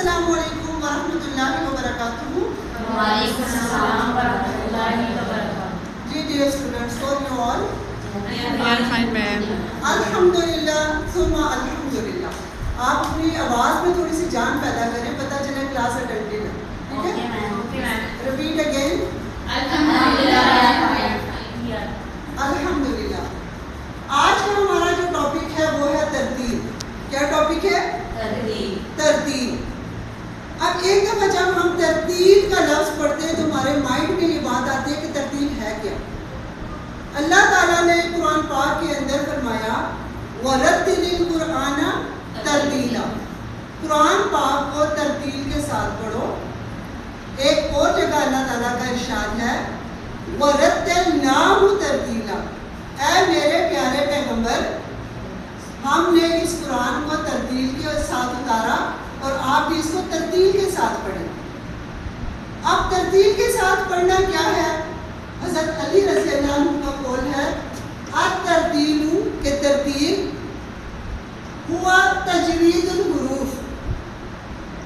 السلام علیکم ورحمۃ اللہ وبرکاتہ. وعلیکم السلام ورحمۃ اللہ وبرکاتہ. Dear students, how are you all? We are fine, ma'am. الحمدللہ ثم الحمدللہ. آپ اپنی آواز میں تھوڑی سی جان پیدا کریں, پتہ چلے کلاس اٹینڈنگ ہے. ٹھیک ہے؟ Okay, ma'am. Repeat again. الحمدللہ. آج کا ہمارا جو ٹاپک ہے وہ ہے ترتیب. کیا ٹاپک ہے؟ ترتیب. اب ایک دفعہ جب ہم ترتیب کا لفظ پڑھتے ہیں تو ہمارے مائنڈ میں یہ بات آتی ہے کہ ترتیب ہے کیا. اللہ تعالیٰ نے قرآن پاک کے اندر فرمایا وَرَتِّلِ الْقُرْآنَ تَرْتِیلًا. قرآن پاک کو ترتیل کے ساتھ پڑھو. ایک اور جگہ اللہ تعالیٰ کا ارشاد ہے وَرَتَّلْنَاهُ تَرْتِیلًا. اے میرے پیارے پیغمبر, ہم نے اس قرآن کو ترتیل کے ساتھ اتارا اور آپ بھی اس کو ترتیل کے ساتھ پڑھیں. اب ترتیل کے ساتھ پڑھنا کیا ہے؟ حضرت علی رضی اللہ عنہ کا قول ہے الترتیل کہ ترتیل ہوا تجوید الحروف,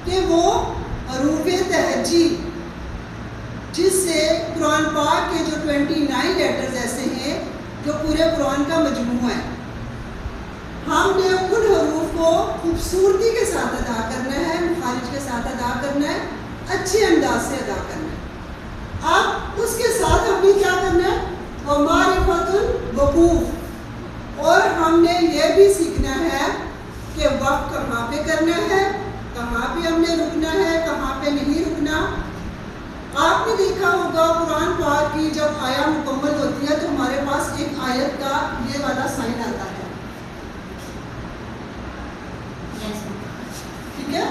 کہ وہ حروف تہجی جس سے قرآن پاک کے جو 29 لیٹرز ایسے ہیں جو پورے قرآن کا مجموعہ ہے, ہم نے ان حروف کو خوبصورتی کے ساتھ ادا کرنا ہے, مخارج کے ساتھ ادا کرنا ہے, اچھے انداز سے ادا کرنا ہے. اب اس کے ساتھ ہم نے کیا کرنا ہے؟ وَمَعْرِفَةُ الْوُقُوفِ. اور ہم نے یہ بھی سیکھنا ہے کہ وقت کہاں پہ کرنا ہے, کہاں پہ ہم نے رکنا ہے, کہاں پہ نہیں رکنا. آپ نے دیکھا ہوگا قرآن پاک کی جب آیا مکمل ہوتی ہے تو ہمارے پاس ایک آیت کا یہ والا سائن آتا ہے. ٹھیک ہے,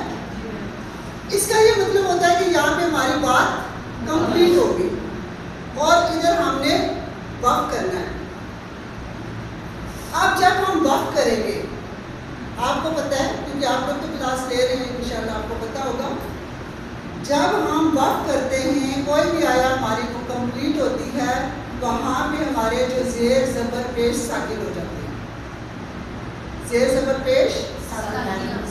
اس کا یہ مطلب ہوتا ہے کہ یہاں پہ ہماری بات کمپلیٹ ہوگی اور ادھر ہم نے وقف کرنا ہے. اب جب ہم وقف کریں گے, آپ کو پتہ ہے کیونکہ آپ لوگ تو کلاس لے رہے ہیں, انشاءاللہ آپ کو پتہ ہوگا, جب ہم وقف کرتے ہیں کوئی بھی آیا ہماری کو کمپلیٹ ہوتی ہے وہاں پہ ہمارے جو زیر زبر پیش ساکن ہو جاتے ہیں. زیر زبر پیش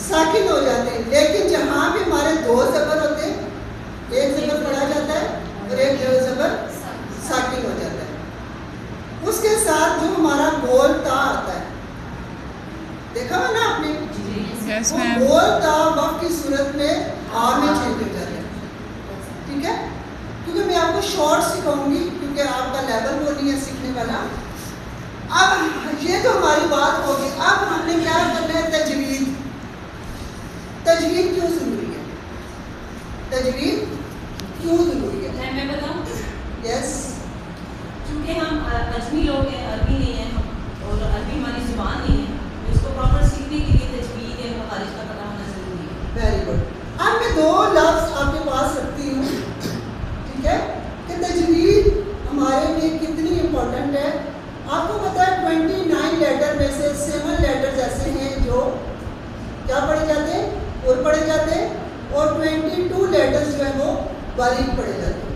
ساکن ہو جاتے ہیں, لیکن جہاں پہ ہمارے دو زبر ہوتے ہیں, ایک زبر پڑھا جاتا ہے اور ایک جو زبر ساکن ہو جاتا ہے. اس کے ساتھ جو ہمارا گول تا آتا ہے, دیکھا ہوا نا آپ نے, وہ گول تا وقت کی صورت میں آ میں چینج ہو جاتا ہے. ٹھیک ہے, کیونکہ میں آپ کو شارٹ سکھاؤں گی کیونکہ آپ کا لیول وہ نہیں ہے سیکھنے والا. اب یہ تو ہماری بات ہوگی. اب ہم نے کیا کرنا ہے؟ تجوید. تجوید کیوں ضروری ہے؟ تجوید کیوں ضروری ہے؟ میں بتاؤں. یس. چونکہ ہم اجمی لوگ ہیں, عربی نہیں ہیں ہم, اور عربی ہماری زبان نہیں ہے, تو اس کو پراپر سیکھنے کے لیے تجوید یا مخارج کا پتہ ہونا ضروری ہے. Very good. اب میں دو لفظ آپ کے پاس رکھتی ہوں, ٹھیک ہے, کہ تجوید ہمارے لیے کتنی امپورٹنٹ ہے. آپ کو پتہ ہے 29 لیٹر میں سے 7 لیٹرز ایسے ہیں جو کیا پڑھے جاتے ہیں؟ اور پڑھے جاتے ہیں, اور 22 لیٹرز جو ہیں وہ باریک پڑھے جاتے ہیں.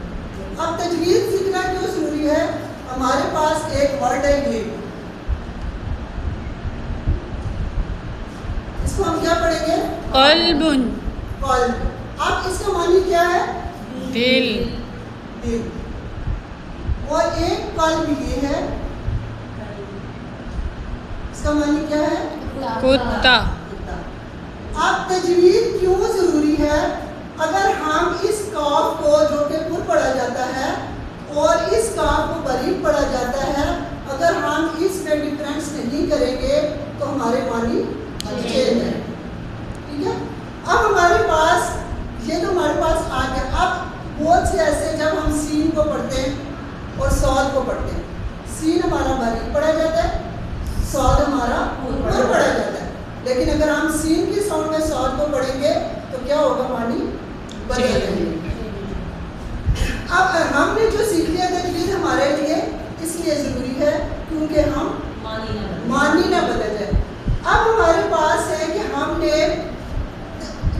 اب تجوید سیکھنا کیوں ضروری ہے؟ ہمارے پاس ایک ورڈ ہے یہ, اس کو ہم کیا پڑھیں گے؟ قلب. قلب. اب اس کا معنی کیا ہے؟ دل. دل. اور ایک قلب یہ ہے, اس کا معنی کیا ہے؟ کتا. اب تجوید کیوں ضروری ہے؟ اگر ہم اس کاف کو جو کہ پر پڑھا جاتا ہے اور اس کاف کو باریک پڑھا جاتا ہے, اگر ہم اس میں ڈفرینس نہیں کریں گے تو ہمارے معنی چینج ہے. ٹھیک ہے, اب ہمارے پاس یہ تو ہمارے پاس آ گیا. اب بہت سے ایسے جب ہم سین کو پڑھتے ہیں اور صاد کو پڑھتے ہیں, سین ہمارا باریک پڑھا جاتا ہے, صاد ہمارا پر پڑھا جاتا ہے. لیکن اگر ہم سین کی ساؤنڈ میں صاد کو پڑھیں گے تو کیا ہوگا؟ معنی بدل جائیں گے. اب ہم نے جو سیکھ لیا تجوید ہمارے لیے اس لیے ضروری ہے کیونکہ ہم معنی نہ بدل جائے. اب ہمارے پاس ہے کہ ہم نے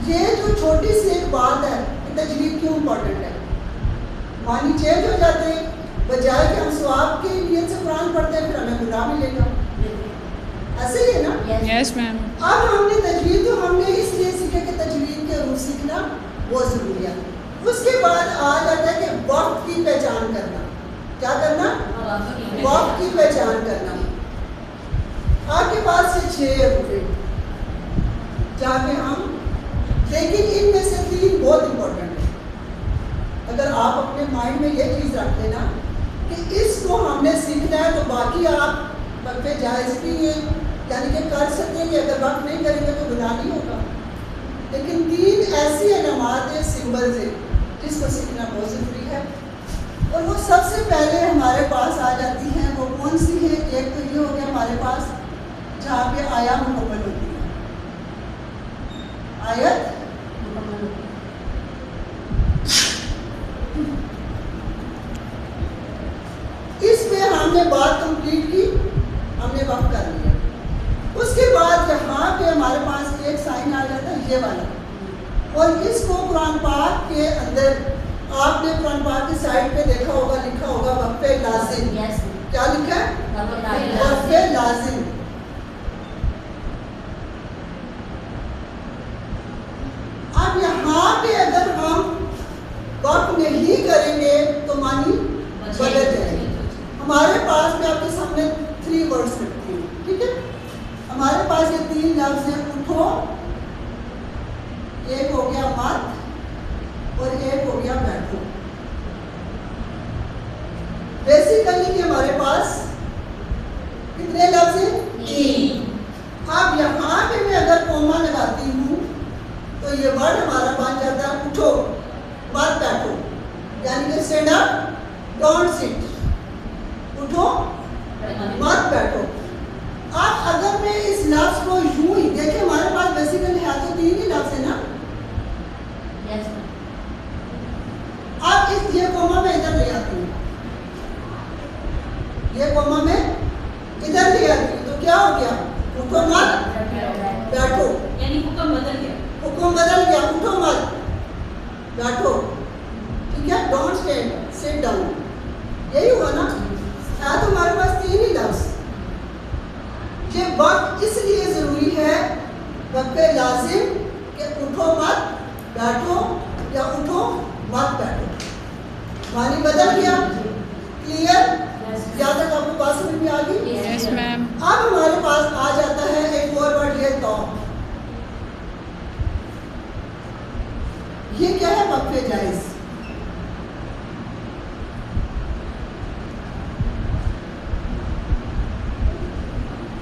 یہ جو چھوٹی سی ایک بات ہے کہ تجوید کیوں امپورٹنٹ ہے, معنی چینج ہو جاتے ہیں, بجائے کہ ہم ثواب کی نیت سے قرآن پڑھتے ہیں پھر ہمیں گناہ ملے گا. ایسے ہی ہے نا؟ یس میم. اب ہم نے تجوید تو ہم نے اس لیے سیکھا کہ تجوید کے حروف سیکھنا بہت ضروری ہے. اس کے بعد آ جاتا ہے کہ وقت کی پہچان کرنا. کیا کرنا؟ وقت کی پہچان کرنا. آپ کے پاس سے 6 ہو گئے جہاں پہ ہم، لیکن ان میں سے 3 بہت امپورٹنٹ ہے. اگر آپ اپنے مائنڈ میں یہ چیز رکھ لینا کہ اس کو ہم نے سیکھنا ہے تو باقی آپ وقفے جائز بھی ہیں، یعنی کہ کر سکتے ہیں کہ اگر وقت نہیں کریں گے تو گناہ نہیں ہوگا. لیکن 3 ایسی علامات ہیں، سمبلز ہیں جس کو سیکھنا بہت ضروری ہے. اور وہ سب سے پہلے ہمارے پاس آ جاتی ہیں. وہ کون سی ہے؟ ایک تو یہ ہو گیا ہمارے پاس جہاں پہ آیا مکمل ہوتی ہے. آیت مکمل ہوتی ہے. اس میں ہم نے بات کمپلیٹ کی، ہم نے وقت کر لیا. اس کے بعد یہاں پہ ہمارے پاس ایک سائن آ جاتا ہے یہ والا، اور اس کو قرآن پاک کے اندر آپ نے قرآن پاک کی سائڈ پہ دیکھا ہوگا، لکھا ہوگا وقفے لازم. کیا لکھا ہے؟ وقفے لازم. اب یہاں پہ اگر ہم وقف نہیں کریں گے تو معنی بدل جائے گی. ہمارے پاس میں آپ کے سامنے 3 ورڈز رکھتی ہوں، ٹھیک ہے؟ ہمارے پاس یہ 3 لفظ ہیں. اٹھو، ایک ہو گیا مت، اور ایک ہو گیا بیٹھو. بیسیکلی کہ ہمارے پاس کتنے لفظ ہیں؟ 3. اب یہاں پہ میں اگر کوما لگاتی ہوں تو یہ ورڈ ہمارا بن جاتا ہے اٹھو مت بیٹھو، یعنی کہ اسٹینڈ اپ ڈونٹ سٹ. اٹھو مت بیٹھو. اب اگر میں اس لفظ کو یوں ہی دیکھیں، ہمارے پاس بیسیکلی ہے تو 3 ہی لفظ ہے نا. اب اس یہ کوما میں ادھر لے آتی ہوں، یہ کوما میں ادھر لے آتی ہوں تو کیا ہو گیا؟ اٹھو مت بیٹھو، یعنی حکم بدل گیا. حکم بدل گیا. اٹھو مت بیٹھو، ٹھیک ہے؟ Don't stand sit down. یہی ہوا نا؟ ہے تو ہمارے پاس 3 ہی لفظ. یہ وقت اس لیے ضروری ہے وقفے لازم کہ اٹھو مت بیٹھو یا اٹھو مت بیٹھو. معنی بدل گیا. کلیئر؟ یہاں تک آپ کو بات سمجھ میں آ گئی؟ یس میم. اب ہمارے پاس آ جاتا ہے ایک اور ورڈ، یہ تو. یہ کیا ہے؟ وقفے جائز.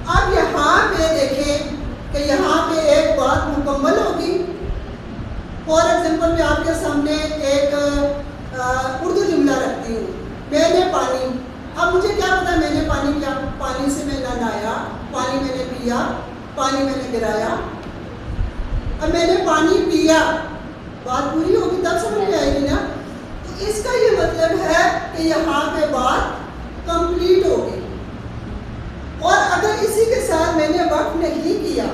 اب یہاں پہ دیکھیں کہ یہاں پہ ایک بات مکمل ہوگی. فار ایگزامپل میں آپ کے سامنے ایک اردو جملہ رکھتی ہوں، میں نے پانی. اب مجھے کیا پتا میں نے پانی کیا؟ پانی سے میں نہ نہایا، پانی میں نے پیا، پانی میں نے گرایا. اب میں نے پانی پیا، بات پوری ہوگی تب سمجھ میں آئے گی نا. تو اس کا یہ مطلب ہے کہ یہاں پہ بات کمپلیٹ ہوگی. اور اگر اسی کے ساتھ میں نے وقف نہیں کیا،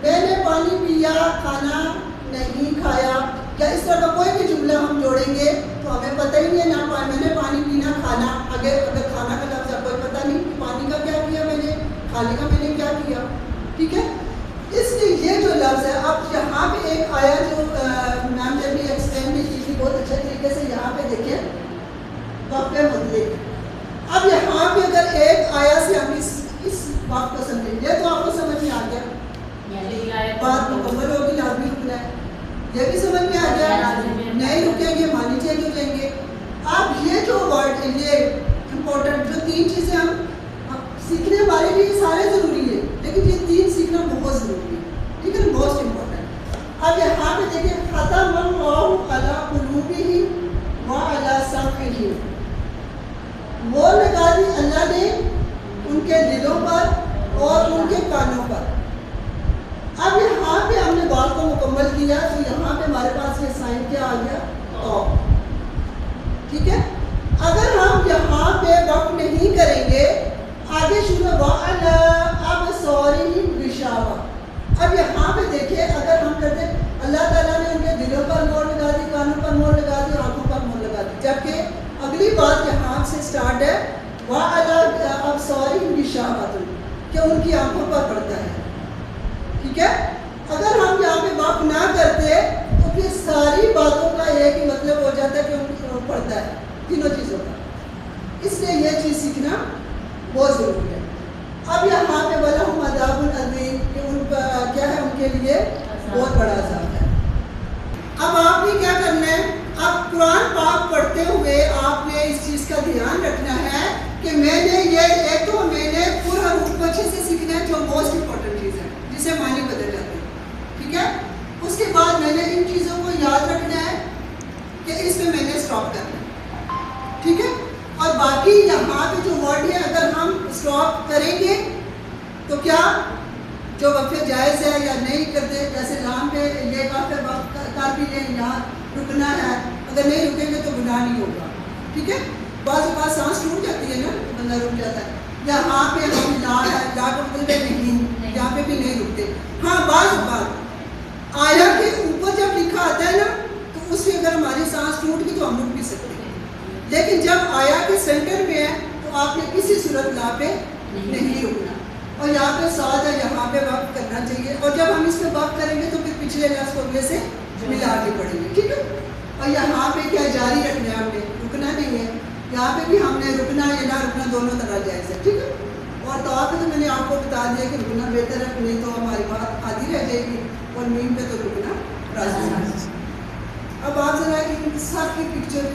میں نے پانی پیا، کھانا نہیں کھایا، یا اس طرح کا کوئی بھی جملہ ہم جوڑیں گے تو ہمیں پتہ ہی نہیں ہے نا میں نے پانی پینا کھانا. اگر کھانا کا لفظ ہے کوئی پتہ نہیں کہ پانی کا کیا کیا میں نے، کھانے کا میں نے کیا کیا. ٹھیک ہے؟ اس لیے یہ جو لفظ ہے، اب یہاں پہ ایک آیا جو میم نے بھی ایکسپلین بھی کی تھی بہت اچھے طریقے سے. یہاں پہ دیکھیں وقفے مطلق. اب یہاں پہ اگر ایک آیا سے ہم اس بات کو سمجھیں گے تو آپ کو سمجھ میں آ گیا بات مکمل ہوگی، لازمی رکنا ہے. یہ بھی سمجھ میں آ گیا. نہیں رکیں گے معنی چینج ہو جائیں گے. اب یہ جو ورڈ، یہ امپورٹنٹ جو 3 چیزیں ہم سیکھنے ہمارے لیے سارے ضروری ہے، لیکن یہ 3 سیکھنا بہت ضروری ہے. ٹھیک ہے؟ Most important. اب یہاں پہ دیکھیں ختم اللہ علی قلوبہم وعلی سمعہم، وہ لگا دی اللہ نے ان کے دلوں پر اور ان کے کانوں پر. اب یہاں پہ ہم نے بات کو مکمل کیا تو یہاں پہ ہمارے پاس یہ سائن کیا آ گیا؟ تو. ٹھیک ہے؟ اگر ہم یہاں پہ وقف نہیں کریں گے، آگے شروع وَعَلَىٰ أَبْصَارِهِمْ غِشَاوَةٌ. اب یہاں پہ دیکھیں اگر ہم کہتے ہیں اللہ تعالیٰ نے ان کے دلوں پر مہر لگا دی، کانوں پر مہر لگا دی اور آنکھوں پر مہر لگا دی، جبکہ اگلی بات یہاں سے سٹارٹ ہے وَعَلَىٰ أَبْصَارِهِمْ غِشَاوَةٌ، کہ ان کی آنکھوں پر پڑتا ہے. ٹھیک ہے؟ اگر ہم یہاں پہ وقف نہ کرتے تو یہاں پہ جو ورڈ ہے اگر ہم اسٹاپ کریں گے تو کیا جو وقفے جائز ہے یا نہیں کرتے، جیسے لام پہ یہ وقت کر بھی لیں، یہاں رکنا ہے، اگر نہیں رکیں گے تو گناہ نہیں ہوگا. ٹھیک ہے. بعض اوقات سانس ٹوٹ جاتی ہے نا، بندہ رک جاتا ہے. یہاں پہ ہم لا ہے، لا کا مطلب ہے نہیں، یہاں پہ بھی نہیں رکتے. ہاں بعض اوقات آیا کے اوپر جب لکھا آتا ہے نا تو اس سے اگر ہماری سانس ٹوٹ گئی تو ہم رک بھی سکتے ہیں. لیکن جب آیا کے سینٹر میں ہے تو آپ نے کسی صورت لا پہ نہیں رکنا. اور یہاں پہ ساتھ ہے، یہاں پہ وقف کرنا چاہیے. اور جب ہم اس پہ وقف کریں گے تو پھر پچھلے لفظ کو اگلے سے ملا کے پڑھیں گے. ٹھیک ہے. اور یہاں پہ کیا جاری رکھنا ہے، ہم نے رکنا نہیں ہے. یہاں پہ بھی ہم نے رکنا یا نہ رکنا دونوں طرح جائز ہے. ٹھیک ہے. اور تو آپ تو میں نے آپ کو بتا دیا کہ رکنا بہتر ہے، نہیں تو ہماری بات آدھی رہ جائے گی. اور نیم پہ تو رکنا راضی ہے. اب آپ ذرا ان سب کی پکچر